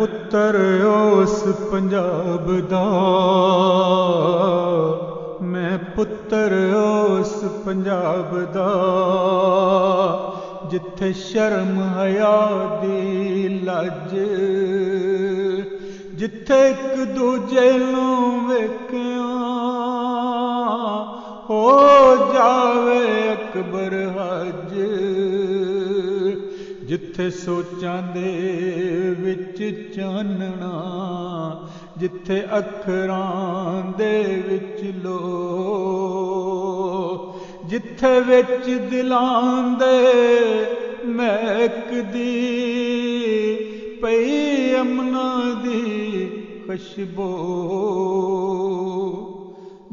पुत्तर उस पंजाब दा, मैं पुत्तर उस पंजाब दा, जिथे शर्म हया दी लज, जिथे एक दूजे नूं वेखिया हो जावे अकबर हज, जिथे सोचां दे विच चानना, जिथे अखरां दे विच लो, जिथे विच दिलां दे महकदी पई अमना दी खुशबू,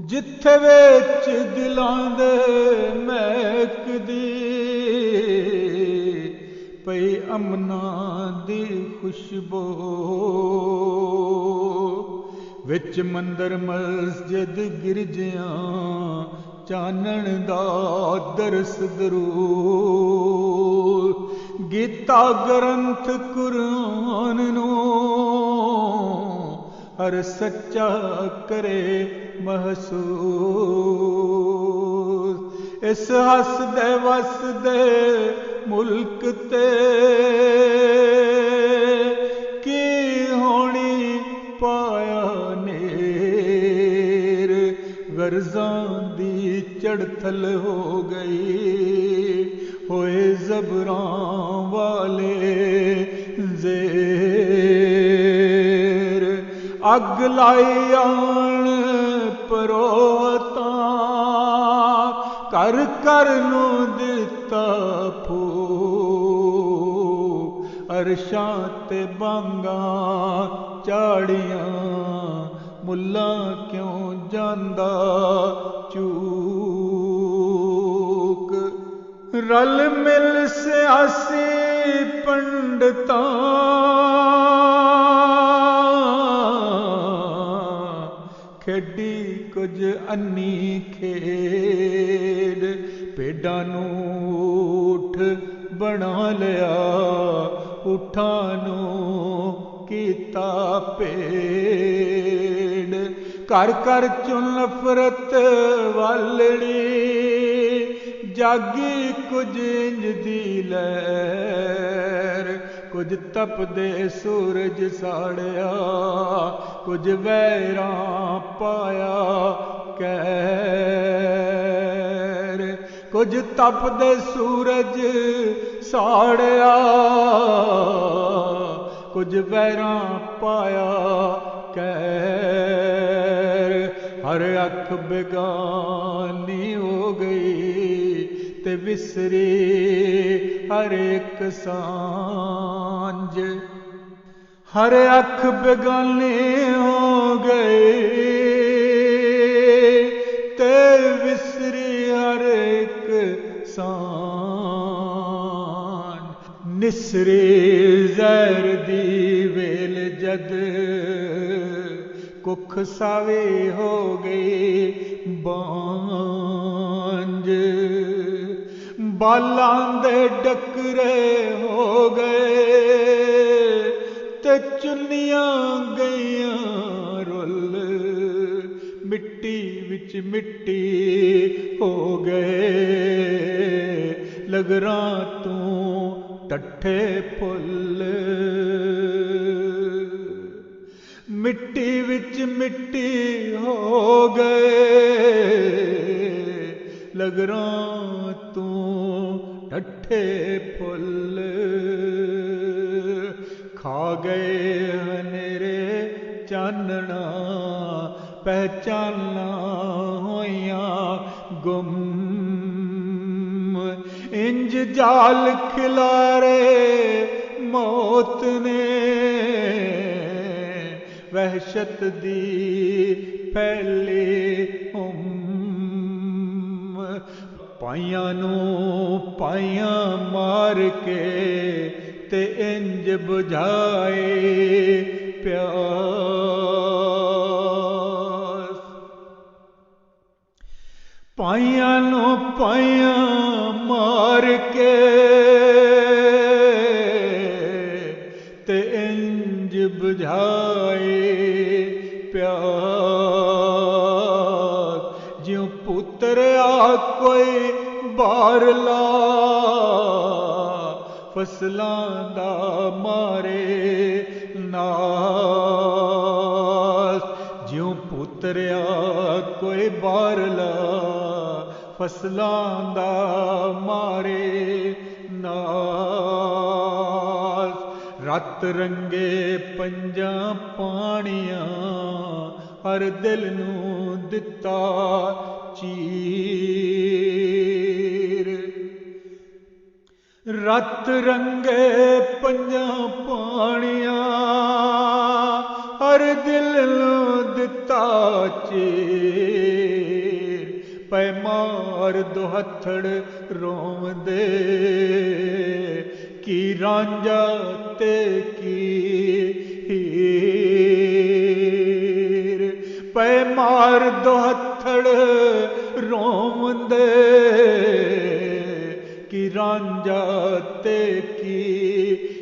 जिथे विच दिलां दे महकदी पई अमना दी खुशबू, विच मंदिर मस्जिद गिरजियां चानण दा दरस दरूद, गीता ग्रंथ कुरान नूं हर सच्चा करे महसूस, इस हसदे वसदे मुल्क ते की होनी पाया नेर, गर्जां दी चढ़थल हो गई, होए ज़बरां वाले ज़ेर, अग लाई आन परोता कर कर नूं दिता फूक, अरशां ते बांगां चाड़ियां मुल्ला क्यों जांदा चूक, रल मिल सियासी पंडितां खेडी कुछ अन्नी खेड, भेडां नूं ऊठ बना लिया, ऊठां नूं कीता भेड़, घर घर चों नफरत वालड़ी, जागी कुछ इंज दी लहर, कुछ तपदे सूरज साड़िया, कुछ वैरां पाया कहर, कुछ तपदे सूरज साड़िया, कुछ वैरां पाया कहर, हर अख बेगानी हो गई ते विसरी हर एक सांझ, हर अख बेगानी हो गई ते विसरी हर एक सांझ, निसरी ज़हर दी वेल जद कुख सावे हो गई बांझ, बालां दे डकरे हो गए ते चुनियां गईयां रुल, मिट्टी विच मिट्टी हो गए लगरां तूं टट्ठे फुल, मिट्टी विच मिट्टी हो गए लगरां तूं टट्ठे फुल, खा गए हनेरे चानना, पहचाना होइयां गुम, इंज जाल खिलारे मौत ने वहशत दी फैली पाइयां नूं पाइयां मार के ते इंज बुझाए प्यास, पाइयां नूं पाइयां मार के ते इंज इंज बुझाए प्यास, ज्यों पुत्र आ कोई बारला फसलां दा मारे नास, ज्यों पुत्र आ कोई बारला फसलां दा मारे नास। रत रंगे पंजा पानियां हर दिल नूं दिता चीर, रत रंगे पंजा पानियां हर दिल नूं दिता चीर, पैमार दोहथड़ रोंदे की रांझा ते की हीर, पैमार दोहथड़ रोंदे की रांझा ते की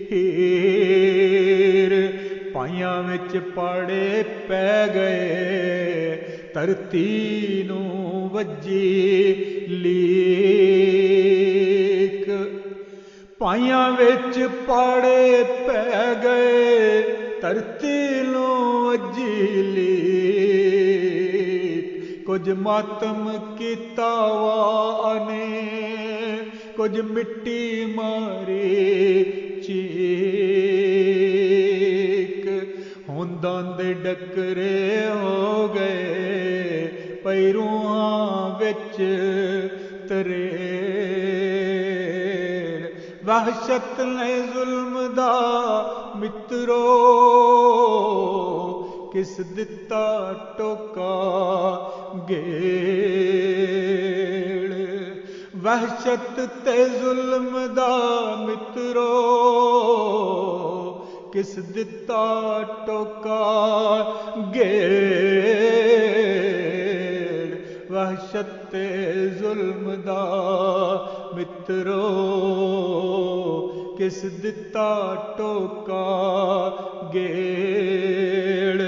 हीर। पाइयां विच पाड़े पै गए धरती नूं वज्जी लीक, पाइयां विच पाड़े पै गए धरती नूं वज्जी लीक। कुछ मातम कीता वा ने कुछ मिट्टी मारी चीक, होंदां दे डकरे हो गए पैरूआं विच तरेड़। वहशत ने जुल्म दा मित्रो किस दिता टोका गेड़, वहशत ते जुल्म दा मित्रो किस दिता टोका गेड़। वहशत ते जुल्म दा मित्रो किस दिता टोका गेड़।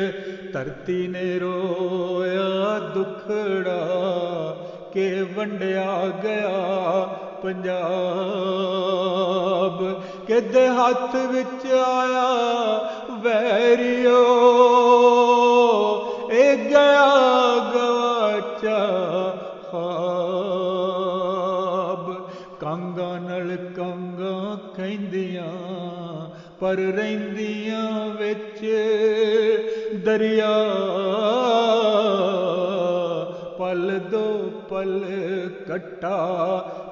धरती ने रोया दुखड़ा के वंडिया गया पंजाब, किदे हथ विच आया वैरियो ए गया गवाचा ख्वाब। कांगा नल कांगा कहंदियां पर रहिंदियां विच दरिया, पल दो पल कट्टा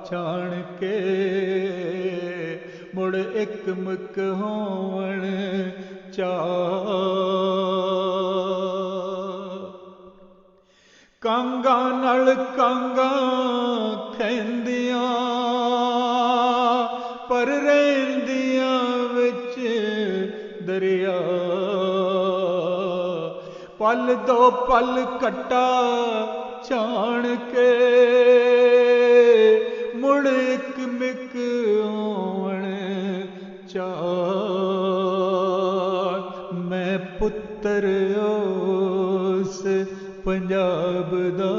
छाण के मुड़ एक मुक होवण चा। कांगा नल कांगा कहंदियां पर रहिंदियां विच दरिया, पल दो पल कट्टा छाण के मुड़ एक मिक होवण चा। मैं पुत्तर उस पंजाब दा